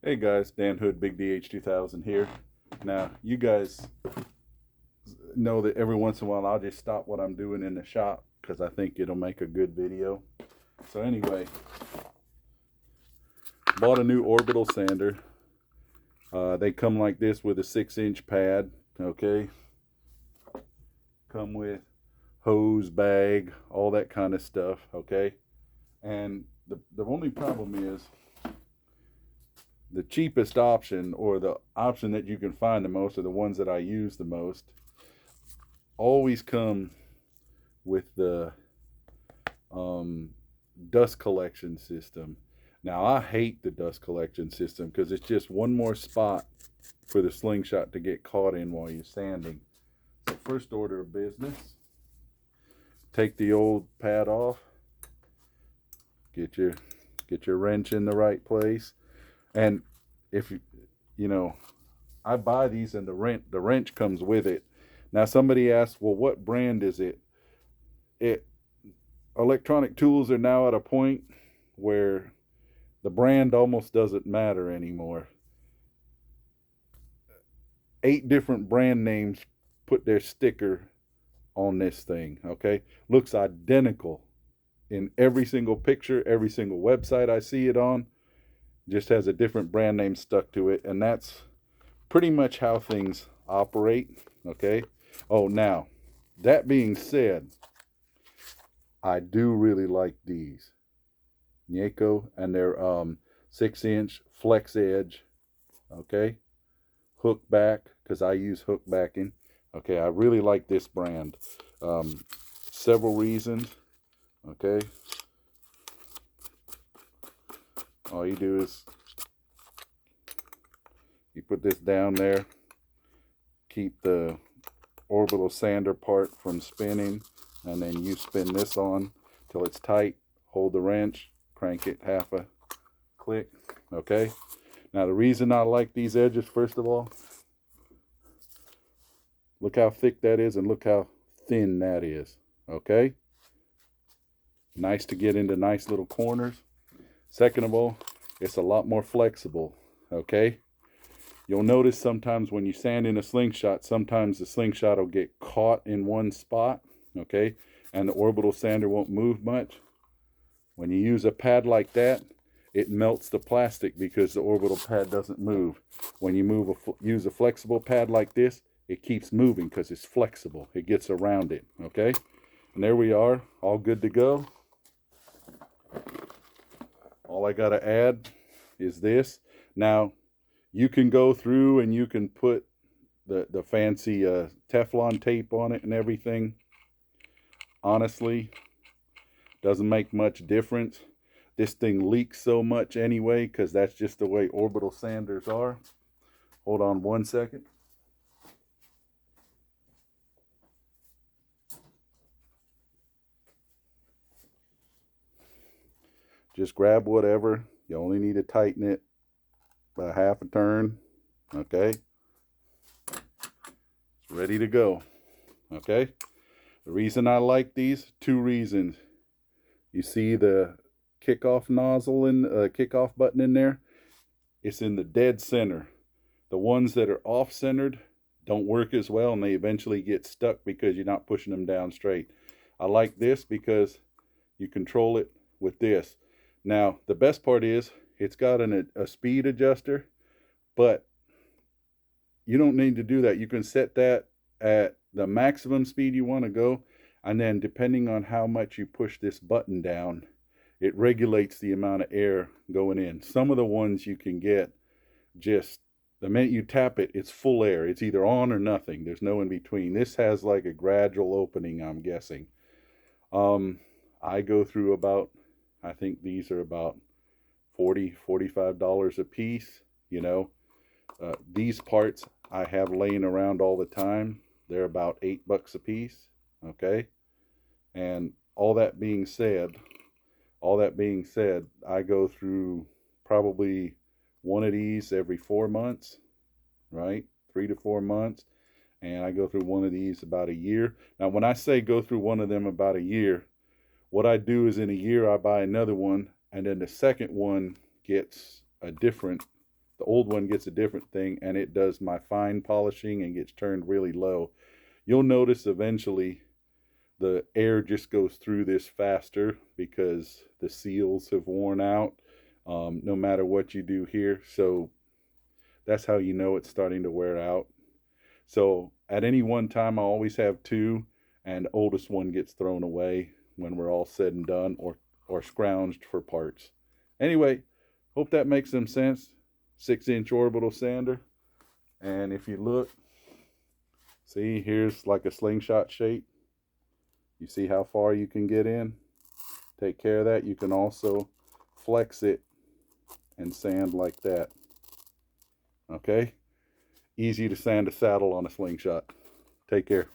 Hey guys, Dan Hood, Big DH2000 here. Now, you guys know that every once in a while I'll just stop what I'm doing in the shop because I think it'll make a good video. So anyway, bought a new Orbital sander. They come like this with a 6-inch pad, okay? Come with hose, bag, all that kind of stuff, okay? And the only problem is the cheapest option, or the option that you can find the most, or the ones that I use the most, always come with the um, dust collection system. Now, I hate the dust collection system because it's just one more spot for the slingshot to get caught in while you're sanding. So, first order of business, take the old pad off, get your wrench in the right place, and if you know, I buy these and the wrench comes with it. Now, somebody asked, well, what brand is it? It Electronic tools are now at a point where the brand almost doesn't matter anymore. 8 different brand names put their sticker on this thing, okay? Looks identical in every single picture, every single website I see it on, just has a different brand name stuck to it, and that's pretty much how things operate, okay? Oh, now, that being said, I do really like these. Nyeko, and they're 6-inch flex edge, okay? Hook back, because I use hook backing. Okay, I really like this brand. Um, Several reasons. Okay, all you do is you put this down there, keep the orbital sander part from spinning, and then you spin this on till it's tight. Hold the wrench, crank it half a click. Okay. Now the reason I like these edges, first of all, look how thick that is and look how thin that is. Okay. Nice to get into nice little corners. Second of all, it's a lot more flexible. Okay. You'll notice sometimes when you sand in a slingshot, sometimes the slingshot will get caught in one spot. Okay. And the orbital sander won't move much. When you use a pad like that, it melts the plastic because the orbital pad doesn't move. When you use a flexible pad like this, it keeps moving because it's flexible. It gets around it, okay? And there we are, all good to go. All I got to add is this. Now, you can go through and you can put the fancy Teflon tape on it and everything. Honestly, doesn't make much difference. This thing leaks so much anyway because that's just the way orbital sanders are. Hold on one second. Just grab whatever. You only need to tighten it by half a turn. Okay. It's ready to go. Okay. The reason I like these, 2 reasons. You see the kickoff nozzle in kickoff button in there? It's in the dead center. The ones that are off centered don't work as well and they eventually get stuck because you're not pushing them down straight. I like this because you control it with this. Now, the best part is it's got a speed adjuster, but you don't need to do that. You can set that at the maximum speed you want to go, and then depending on how much you push this button down, it regulates the amount of air going in. Some of the ones you can get just the minute you tap it, it's full air. It's either on or nothing. There's no in between. This has like a gradual opening, I'm guessing. I go through about, I think these are about $45 a piece. You know, these parts I have laying around all the time. They're about $8 a piece. Okay. And all that being said, I go through probably one of these every 4 months, right? 3 to 4 months. And I go through one of these about a year. Now, when I say go through one of them about a year, what I do is in a year I buy another one, and then the second one gets a different The old one gets a different thing, and it does my fine polishing and gets turned really low. You'll notice eventually the air just goes through this faster because the seals have worn out, no matter what you do here. So that's how you know it's starting to wear out. So at any one time, I always have two, and the oldest one gets thrown away when we're all said and done, or scrounged for parts. Anyway, hope that makes some sense. 6-inch orbital sander. And if you look, see, here's like a slingshot shape. You see how far you can get in? Take care of that. You can also flex it and sand like that. Okay? Easy to sand a saddle on a slingshot. Take care.